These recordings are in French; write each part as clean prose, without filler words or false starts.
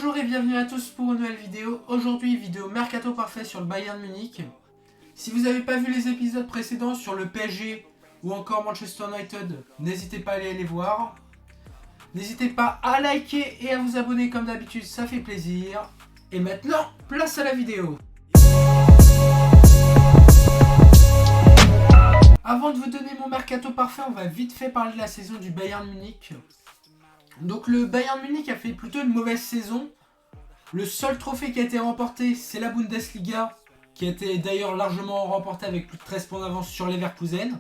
Bonjour et bienvenue à tous pour une nouvelle vidéo. Aujourd'hui, vidéo Mercato Parfait sur le Bayern Munich. Si vous n'avez pas vu les épisodes précédents sur le PSG ou encore Manchester United, n'hésitez pas à aller les voir. N'hésitez pas à liker et à vous abonner comme d'habitude, ça fait plaisir. Et maintenant, place à la vidéo. Avant de vous donner mon Mercato Parfait, on va vite fait parler de la saison du Bayern Munich. Donc le Bayern Munich a fait plutôt une mauvaise saison. Le seul trophée qui a été remporté, c'est la Bundesliga, qui a été d'ailleurs largement remporté avec plus de 13 points d'avance sur Leverkusen.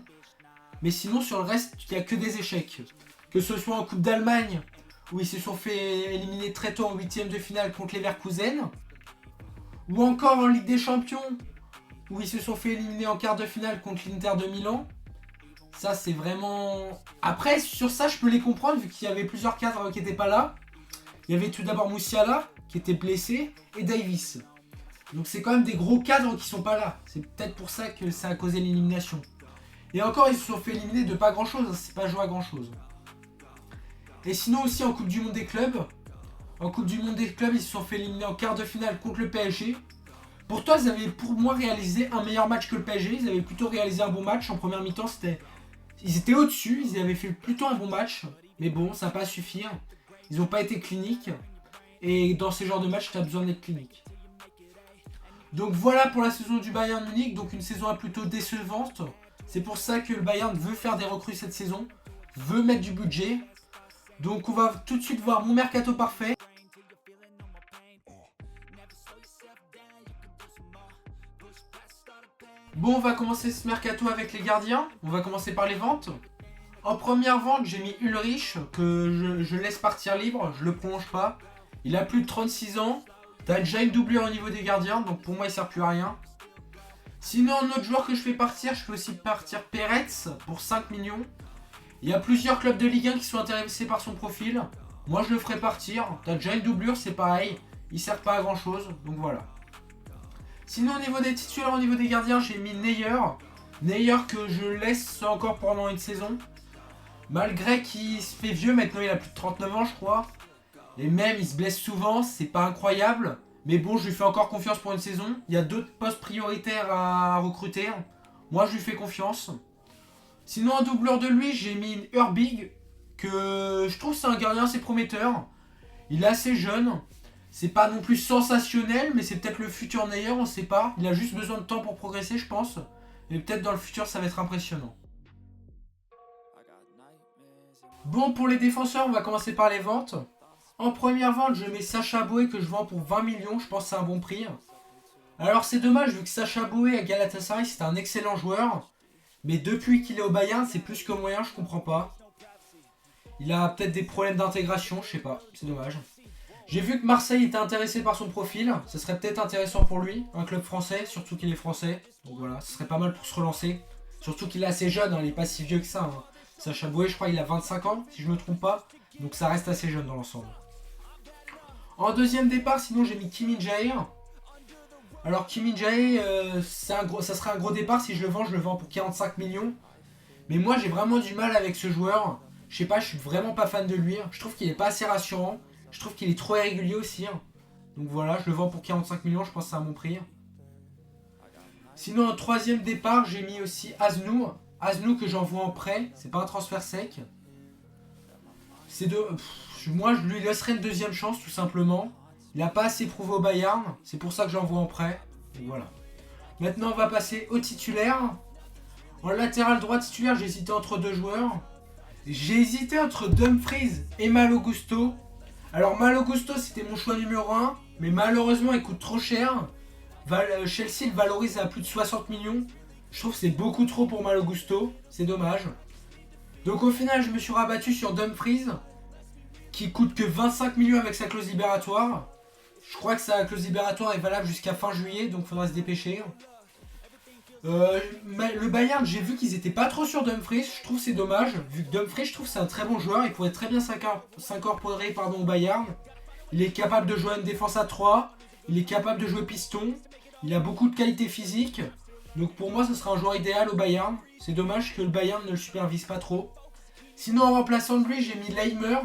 Mais sinon, sur le reste, il n'y a que des échecs. Que ce soit en Coupe d'Allemagne, où ils se sont fait éliminer très tôt en 8ème de finale contre Leverkusen, ou encore en Ligue des Champions, où ils se sont fait éliminer en quart de finale contre l'Inter de Milan. Ça, c'est vraiment... Après, sur ça, je peux les comprendre, vu qu'il y avait plusieurs cadres qui n'étaient pas là. Il y avait tout d'abord Musiala, qui était blessé, et Davis. Donc c'est quand même des gros cadres qui sont pas là. C'est peut-être pour ça que ça a causé l'élimination. Et encore, ils se sont fait éliminer de pas grand-chose, hein, c'est pas joué à grand-chose. Et sinon aussi en Coupe du Monde des clubs. En Coupe du Monde des clubs, ils se sont fait éliminer en quart de finale contre le PSG. Pourtant, ils avaient pour moi réalisé un meilleur match que le PSG. Ils avaient plutôt réalisé un bon match. En première mi-temps, ils étaient au-dessus. Ils avaient fait plutôt un bon match. Mais bon, ça n'a pas suffi. Ils n'ont pas été cliniques. Et dans ces genres de matchs, tu as besoin d'être clinique. Donc voilà pour la saison du Bayern Munich. Donc une saison plutôt décevante. C'est pour ça que le Bayern veut faire des recrues cette saison. Veut mettre du budget. Donc on va tout de suite voir mon Mercato Parfait. Bon, on va commencer ce mercato avec les gardiens. On va commencer par les ventes. En première vente, j'ai mis Ulrich, que je laisse partir libre. Je le prolonge pas. Il a plus de 36 ans. T'as déjà une doublure au niveau des gardiens, donc pour moi, il sert plus à rien. Sinon, un autre joueur que je fais partir, je fais aussi partir Peretz pour 5 millions. Il y a plusieurs clubs de Ligue 1 qui sont intéressés par son profil. Moi, je le ferai partir. T'as déjà une doublure, c'est pareil. Il sert pas à grand chose, donc voilà. Sinon, au niveau des titulaires, au niveau des gardiens, j'ai mis Neuer. Neuer que je laisse encore pendant une saison. Malgré qu'il se fait vieux, maintenant il a plus de 39 ans, je crois. Et même, il se blesse souvent, c'est pas incroyable. Mais bon, je lui fais encore confiance pour une saison. Il y a d'autres postes prioritaires à recruter. Moi, je lui fais confiance. Sinon, en doubleur de lui, j'ai mis Herbig, que je trouve c'est un gardien assez prometteur. Il est assez jeune. C'est pas non plus sensationnel, mais c'est peut-être le futur Neuer, on sait pas. Il a juste besoin de temps pour progresser, je pense. Et peut-être dans le futur, ça va être impressionnant. Bon, pour les défenseurs, on va commencer par les ventes. En première vente, je mets Sacha Boey que je vends pour 20 millions. Je pense que c'est un bon prix. Alors, c'est dommage, vu que Sacha Boey à Galatasaray, c'est un excellent joueur. Mais depuis qu'il est au Bayern, c'est plus que moyen, je comprends pas. Il a peut-être des problèmes d'intégration, je sais pas. C'est dommage. J'ai vu que Marseille était intéressé par son profil. Ça serait peut-être intéressant pour lui, un club français, surtout qu'il est français. Donc voilà, ce serait pas mal pour se relancer. Surtout qu'il est assez jeune, hein, il est pas si vieux que ça. Hein. Sacha Boey, je crois qu'il a 25 ans, si je me trompe pas. Donc ça reste assez jeune dans l'ensemble. En deuxième départ, sinon j'ai mis Kim Min-jae. Alors Kim Min-jae, ça serait un gros départ. Si je le vends pour 45 millions. Mais moi j'ai vraiment du mal avec ce joueur. Je sais pas, je suis vraiment pas fan de lui. Je trouve qu'il est pas assez rassurant. Je trouve qu'il est trop irrégulier aussi. Donc voilà, je le vends pour 45 millions, je pense que c'est un bon prix. Sinon, en troisième départ, j'ai mis aussi Aznou. Aznou que j'envoie en prêt, c'est pas un transfert sec. Moi, je lui laisserai une deuxième chance, tout simplement. Il n'a pas assez prouvé au Bayern, c'est pour ça que j'envoie en prêt. Donc voilà. Maintenant, on va passer au titulaire. En latéral droit titulaire, j'ai hésité entre deux joueurs. J'ai hésité entre Dumfries et Malo Gusto. Alors Malo Gusto c'était mon choix numéro 1, mais malheureusement il coûte trop cher. Chelsea le valorise à plus de 60 millions. Je trouve que c'est beaucoup trop pour Malo Gusto, c'est dommage. Donc au final je me suis rabattu sur Dumfries, qui coûte que 25 millions avec sa clause libératoire. Je crois que sa clause libératoire est valable jusqu'à fin juillet, donc il faudra se dépêcher. Le Bayern, j'ai vu qu'ils étaient pas trop sur Dumfries, je trouve c'est dommage, vu que Dumfries, je trouve c'est un très bon joueur, il pourrait très bien s'incorporer au Bayern. Il est capable de jouer à une défense à 3, il est capable de jouer piston, il a beaucoup de qualité physique, donc pour moi ce sera un joueur idéal au Bayern. C'est dommage que le Bayern ne le supervise pas trop. Sinon en remplaçant de lui, j'ai mis Leimer.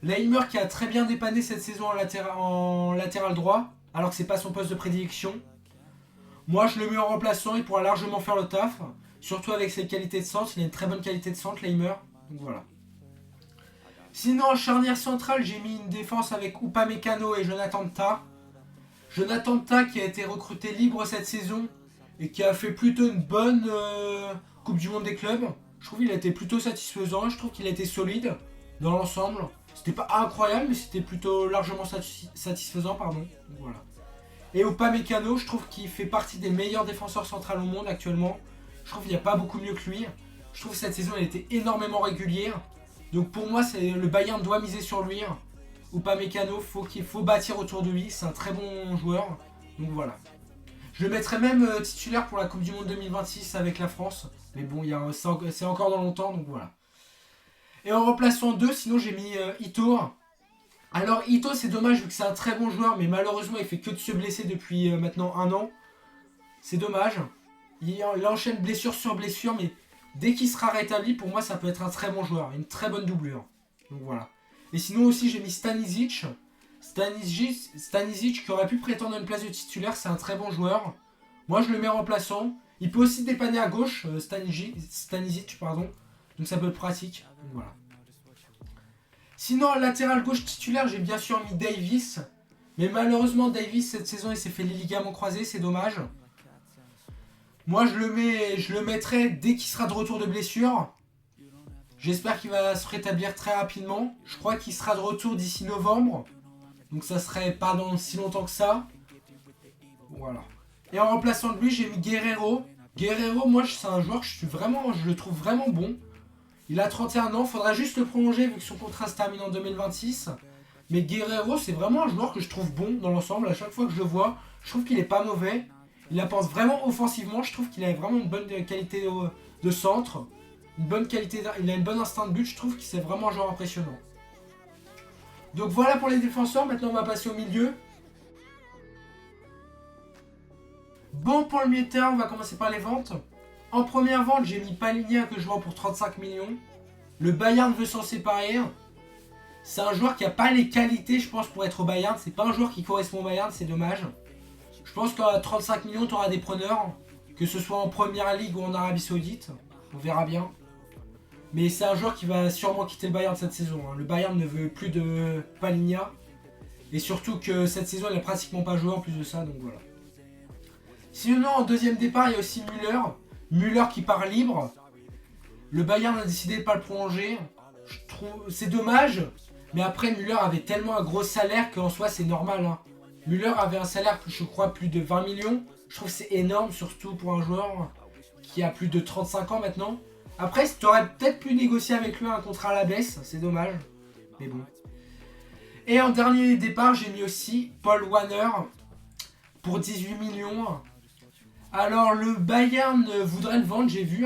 Leimer qui a très bien dépanné cette saison en latéral droit, alors que c'est pas son poste de prédilection. Moi je le mets en remplaçant, il pourra largement faire le taf. Surtout avec ses qualités de centre, il a une très bonne qualité de centre, Leimer. Donc voilà. Sinon en charnière centrale, j'ai mis une défense avec Upamecano et Jonathan Tah. Jonathan Tah qui a été recruté libre cette saison et qui a fait plutôt une bonne Coupe du Monde des clubs. Je trouve qu'il a été plutôt satisfaisant, je trouve qu'il a été solide dans l'ensemble. C'était pas incroyable, mais c'était plutôt largement satisfaisant, pardon. Donc voilà. Et Upamecano, je trouve qu'il fait partie des meilleurs défenseurs centrales au monde actuellement. Je trouve qu'il n'y a pas beaucoup mieux que lui. Je trouve que cette saison elle a été énormément régulière. Donc pour moi, le Bayern doit miser sur lui. Upamecano, il faut bâtir autour de lui. C'est un très bon joueur. Donc voilà. Je le mettrai même titulaire pour la Coupe du Monde 2026 avec la France. Mais bon, c'est encore dans longtemps, donc voilà. Et en remplaçant 2, sinon j'ai mis Ito. Alors Ito, c'est dommage vu que c'est un très bon joueur, mais malheureusement il fait que de se blesser depuis maintenant 1 an. C'est dommage. Il enchaîne blessure sur blessure, mais dès qu'il sera rétabli, pour moi ça peut être un très bon joueur. Une très bonne doublure. Donc voilà. Et sinon aussi j'ai mis Stanisic. Stanisic qui aurait pu prétendre à une place de titulaire, c'est un très bon joueur. Moi je le mets en remplaçant. Il peut aussi dépanner à gauche, Stanisic, pardon. Donc ça peut être pratique. Donc voilà. Sinon, latéral gauche titulaire, j'ai bien sûr mis Davis. Mais malheureusement, Davis, cette saison, il s'est fait les ligaments croisés, c'est dommage. Moi, je le mettrai dès qu'il sera de retour de blessure. J'espère qu'il va se rétablir très rapidement. Je crois qu'il sera de retour d'ici novembre. Donc ça serait pas dans si longtemps que ça. Voilà. Et en remplaçant de lui, j'ai mis Guerreiro. Guerreiro, moi, c'est un joueur que je le trouve vraiment bon. Il a 31 ans, faudra juste le prolonger vu que son contrat se termine en 2026. Mais Guerreiro, c'est vraiment un joueur que je trouve bon dans l'ensemble. À chaque fois que je le vois, je trouve qu'il est pas mauvais. Il apporte vraiment offensivement. Je trouve qu'il a vraiment une bonne qualité de centre. Il a une bonne instinct de but. Je trouve que c'est vraiment un joueur impressionnant. Donc voilà pour les défenseurs. Maintenant, on va passer au milieu. Bon, pour le milieu de terrain, on va commencer par les ventes. En première vente, j'ai mis Palhinha que je vends pour 35 millions. Le Bayern veut s'en séparer. C'est un joueur qui n'a pas les qualités, je pense, pour être au Bayern. C'est pas un joueur qui correspond au Bayern, c'est dommage. Je pense qu'à 35 millions, tu auras des preneurs. Que ce soit en Première Ligue ou en Arabie Saoudite. On verra bien. Mais c'est un joueur qui va sûrement quitter le Bayern cette saison. Le Bayern ne veut plus de Palhinha. Et surtout que cette saison, il n'a pratiquement pas joué en plus de ça, donc voilà. Sinon, en deuxième départ, il y a aussi Müller. Müller qui part libre. Le Bayern a décidé de ne pas le prolonger. C'est dommage. Mais après, Müller avait tellement un gros salaire qu'en soi, c'est normal. Müller avait un salaire, je crois, plus de 20 millions. Je trouve que c'est énorme, surtout pour un joueur qui a plus de 35 ans maintenant. Après, tu aurais peut-être pu négocier avec lui un contrat à la baisse. C'est dommage. Mais bon. Et en dernier départ, j'ai mis aussi Paul Warner pour 18 millions. Alors, le Bayern voudrait le vendre, j'ai vu.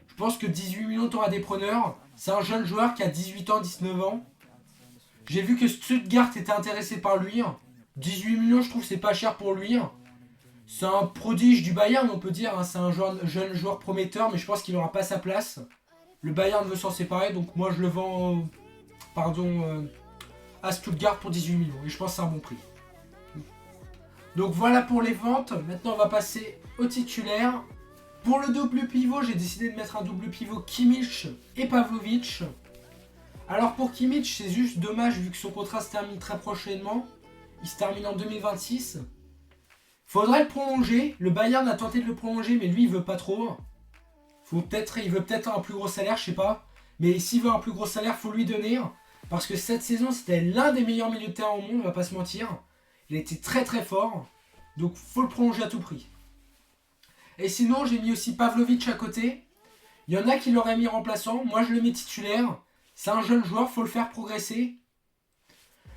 Je pense que 18 millions, tu auras des preneurs. C'est un jeune joueur qui a 18 ans, 19 ans. J'ai vu que Stuttgart était intéressé par lui. 18 millions, je trouve que c'est pas cher pour lui. C'est un prodige du Bayern, on peut dire. C'est un jeune joueur prometteur, mais je pense qu'il n'aura pas sa place. Le Bayern veut s'en séparer, donc moi je le vends à Stuttgart pour 18 millions. Et je pense que c'est un bon prix. Donc voilà pour les ventes. Maintenant, on va passer au titulaire. Pour le double pivot, j'ai décidé de mettre un double pivot Kimmich et Pavlovic. Alors pour Kimmich, c'est juste dommage vu que son contrat se termine très prochainement. Il se termine en 2026. Faudrait le prolonger. Le Bayern a tenté de le prolonger, mais lui, il veut pas trop. Il veut peut-être un plus gros salaire, je sais pas. Mais s'il veut un plus gros salaire, faut lui donner. Parce que cette saison, c'était l'un des meilleurs milieux de terrain au monde, on va pas se mentir. Il a été très très fort. Donc faut le prolonger à tout prix. Et sinon, j'ai mis aussi Pavlovic à côté. Il y en a qui l'auraient mis remplaçant. Moi, je le mets titulaire. C'est un jeune joueur, faut le faire progresser.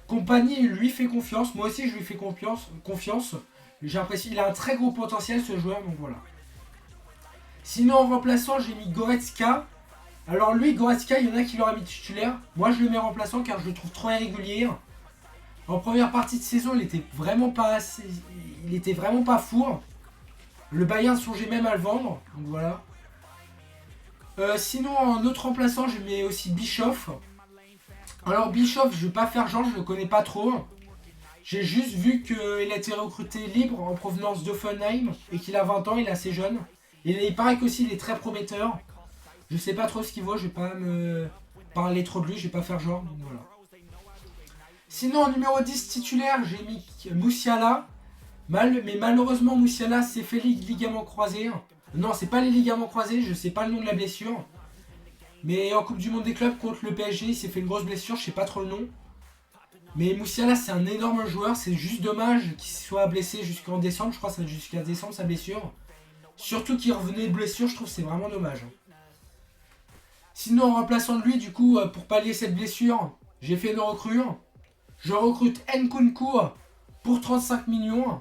Compagnie lui fait confiance. Moi aussi, je lui fais confiance. J'ai l'impression qu'il a un très gros potentiel, ce joueur. Donc voilà. Sinon, en remplaçant, j'ai mis Goretzka. Alors lui, Goretzka, il y en a qui l'auraient mis titulaire. Moi, je le mets remplaçant car je le trouve trop irrégulier. En première partie de saison, il était vraiment pas fou. Le Bayern songeait même à le vendre. Donc voilà. Sinon, en autre remplaçant, je mets aussi Bischoff. Alors Bischoff, je vais pas faire genre, je le connais pas trop. J'ai juste vu qu'il a été recruté libre en provenance d'Offenheim et qu'il a 20 ans, il est assez jeune. Et il paraît qu'aussi il est très prometteur. Je sais pas trop ce qu'il vaut, je vais pas me parler trop de lui, je vais pas faire genre. Donc voilà. Sinon en numéro 10 titulaire, j'ai mis Musiala. Mais malheureusement Musiala s'est fait ligament croisé. Non, c'est pas les ligaments croisés, je sais pas le nom de la blessure. Mais en Coupe du Monde des clubs contre le PSG, il s'est fait une grosse blessure, je sais pas trop le nom. Mais Musiala c'est un énorme joueur, c'est juste dommage qu'il soit blessé jusqu'en décembre, je crois que ça va jusqu'à décembre sa blessure. Surtout qu'il revenait de blessure, je trouve que c'est vraiment dommage. Sinon en remplaçant de lui, du coup, pour pallier cette blessure, j'ai fait une recrue. Je recrute Nkunku pour 35 millions.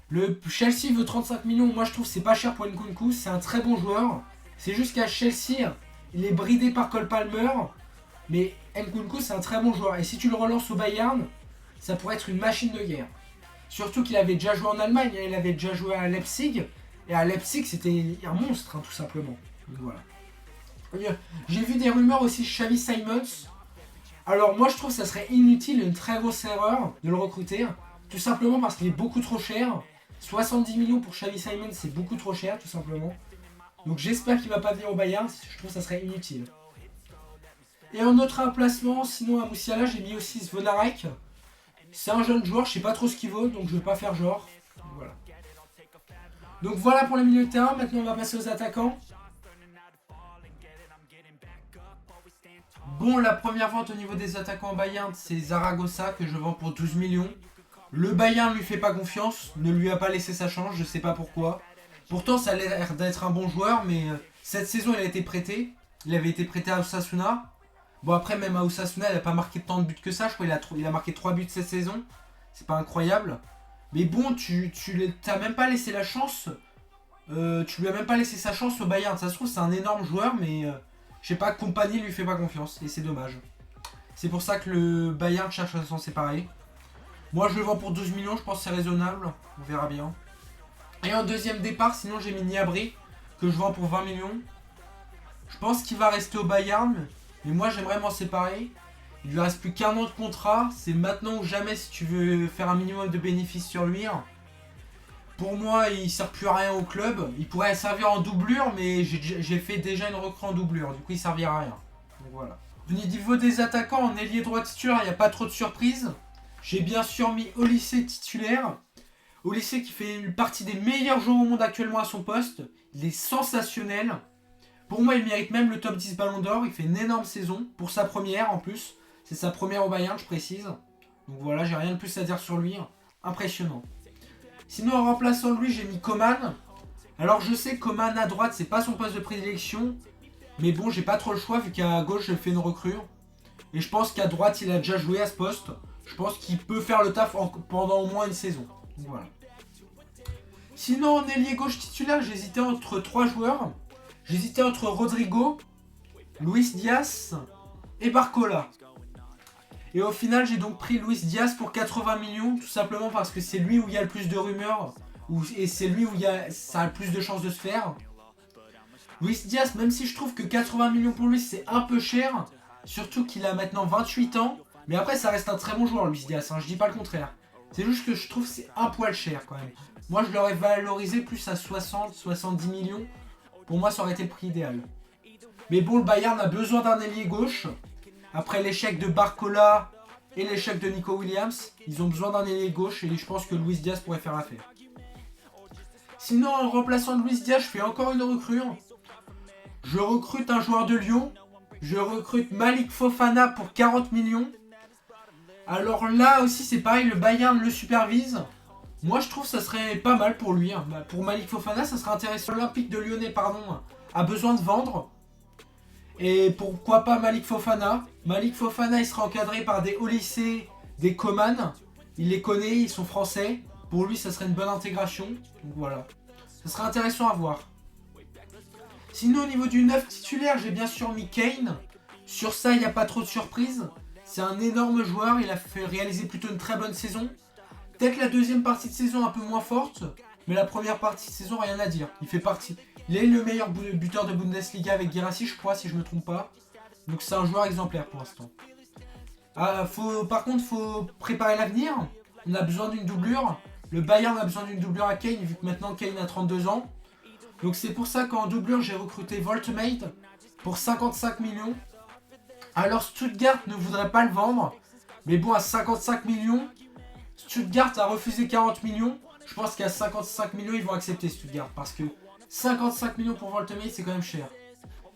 Le Chelsea veut 35 millions, moi je trouve que c'est pas cher pour Nkunku, c'est un très bon joueur. C'est juste qu'à Chelsea, il est bridé par Cole Palmer. Mais Nkunku c'est un très bon joueur. Et si tu le relances au Bayern, ça pourrait être une machine de guerre. Surtout qu'il avait déjà joué en Allemagne, il avait déjà joué à Leipzig. Et à Leipzig c'était un monstre tout simplement. Donc voilà. J'ai vu des rumeurs aussi Xavi Simons. Alors moi je trouve que ça serait inutile, une très grosse erreur de le recruter. Tout simplement parce qu'il est beaucoup trop cher. 70 millions pour Xavi Simons c'est beaucoup trop cher tout simplement. Donc j'espère qu'il va pas venir au Bayern, je trouve que ça serait inutile. Et en autre emplacement, sinon à Musiala, j'ai mis aussi Zvonarek. C'est un jeune joueur, je sais pas trop ce qu'il vaut, donc je vais pas faire genre. Voilà. Donc voilà pour les milieux de terrain, maintenant on va passer aux attaquants. Bon, la première vente au niveau des attaquants Bayern, c'est Zaragoza que je vends pour 12 millions. Le Bayern lui fait pas confiance, ne lui a pas laissé sa chance, je sais pas pourquoi. Pourtant ça a l'air d'être un bon joueur, mais cette saison il a été prêté. Il avait été prêté à Osasuna. Bon après même à Osasuna il a pas marqué tant de buts que ça, je crois qu'il a marqué 3 buts cette saison. C'est pas incroyable. Mais bon, tu t'as même pas laissé la chance. Tu lui as même pas laissé sa chance au Bayern. Ça se trouve c'est un énorme joueur, mais je sais pas, Compagnie lui fait pas confiance. Et c'est dommage. C'est pour ça que le Bayern cherche à s'en séparer. Moi je le vends pour 12 millions, je pense que c'est raisonnable. On verra bien. Et en deuxième départ, sinon j'ai mis Niabri, que je vends pour 20 millions. Je pense qu'il va rester au Bayern, mais moi j'aimerais m'en séparer. Il lui reste plus qu'un an de contrat, c'est maintenant ou jamais si tu veux faire un minimum de bénéfices sur lui. Pour moi, il sert plus à rien au club. Il pourrait servir en doublure, mais j'ai fait déjà une recrue en doublure, du coup il servira à rien. Donc voilà. Au niveau des attaquants, en ailier droit titulaire, il n'y a pas trop de surprises. J'ai bien sûr mis Olise titulaire. Olise qui fait une partie des meilleurs joueurs au monde actuellement à son poste. Il est sensationnel. Pour moi, il mérite même le top 10 Ballon d'Or. Il fait une énorme saison. Pour sa première en plus. C'est sa première au Bayern, je précise. Donc voilà, j'ai rien de plus à dire sur lui. Impressionnant. Sinon, en remplaçant de lui, j'ai mis Coman. Alors je sais que Coman à droite, c'est pas son poste de prédilection. Mais bon, j'ai pas trop le choix vu qu'à gauche, je fais une recrue. Et je pense qu'à droite, il a déjà joué à ce poste. Je pense qu'il peut faire le taf pendant au moins une saison. Donc voilà. Sinon, en ailier gauche titulaire, j'hésitais entre 3 joueurs. J'hésitais entre Rodrigo, Luis Diaz et Barcola. Et au final, j'ai donc pris Luis Diaz pour 80 millions, tout simplement parce que c'est lui où il y a le plus de rumeurs. Et c'est lui où ça a le plus de chances de se faire. Luis Diaz, même si je trouve que 80 millions pour lui, c'est un peu cher. Surtout qu'il a maintenant 28 ans. Mais après, ça reste un très bon joueur, Luis Diaz, hein, je dis pas le contraire. C'est juste que je trouve que c'est un poil cher quand même. Moi, je l'aurais valorisé plus à 60-70 millions. Pour moi, ça aurait été le prix idéal. Mais bon, le Bayern a besoin d'un ailier gauche. Après l'échec de Barcola et l'échec de Nico Williams, ils ont besoin d'un ailier gauche et je pense que Luis Diaz pourrait faire l'affaire. Sinon, en remplaçant Luis Diaz, je fais encore une recrue. Je recrute un joueur de Lyon. Je recrute Malik Fofana pour 40 millions. Alors là aussi, c'est pareil, le Bayern le supervise. Moi, je trouve que ça serait pas mal pour lui. Pour Malik Fofana, ça serait intéressant. L'Olympique de Lyonnais, a besoin de vendre. Et pourquoi pas Malik Fofana? Malik Fofana, il sera encadré par des Olise, des Coman. Il les connaît, ils sont français. Pour lui, ça serait une bonne intégration. Donc voilà. Ça serait intéressant à voir. Sinon, au niveau du 9 titulaire, j'ai bien sûr mis Kane. Sur ça, il n'y a pas trop de surprises. C'est un énorme joueur, il a fait réaliser plutôt une très bonne saison. Peut-être la deuxième partie de saison un peu moins forte, mais la première partie de saison, rien à dire. Il fait partie. Il est le meilleur buteur de Bundesliga avec Guirassy, je crois, si je ne me trompe pas. Donc c'est un joueur exemplaire pour l'instant. Par contre, faut préparer l'avenir. On a besoin d'une doublure. Le Bayern a besoin d'une doublure à Kane, vu que maintenant Kane a 32 ans. Donc c'est pour ça qu'en doublure, j'ai recruté Voltmate pour 55 millions. Alors Stuttgart ne voudrait pas le vendre. Mais bon, à 55 millions, Stuttgart a refusé 40 millions. Je pense qu'à 55 millions, ils vont accepter Stuttgart. Parce que 55 millions pour Voltmate, c'est quand même cher.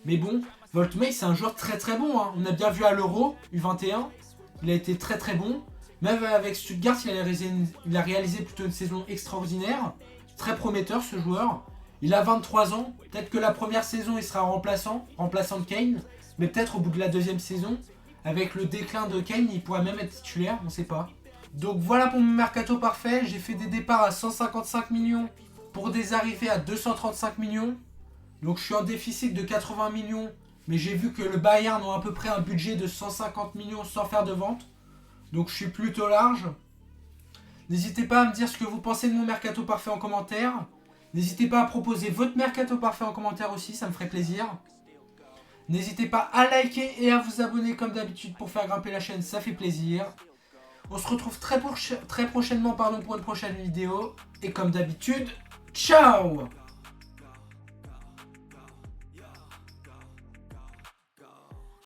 Mais bon, Voltmate, c'est un joueur très très bon. Hein. On a bien vu à l'Euro, U21. Il a été très très bon. Même avec Stuttgart, il a réalisé plutôt une saison extraordinaire. Très prometteur ce joueur. Il a 23 ans. Peut-être que la première saison, il sera remplaçant de Kane. Mais peut-être au bout de la deuxième saison, avec le déclin de Kane, il pourra même être titulaire. On ne sait pas. Donc voilà pour mon mercato parfait. J'ai fait des départs à 155 millions pour des arrivées à 235 millions. Donc je suis en déficit de 80 millions. Mais j'ai vu que le Bayern a à peu près un budget de 150 millions sans faire de vente. Donc je suis plutôt large. N'hésitez pas à me dire ce que vous pensez de mon mercato parfait en commentaire. N'hésitez pas à proposer votre mercato parfait en commentaire aussi, ça me ferait plaisir. N'hésitez pas à liker et à vous abonner comme d'habitude pour faire grimper la chaîne, ça fait plaisir. On se retrouve très prochainement pour une prochaine vidéo. Et comme d'habitude, ciao!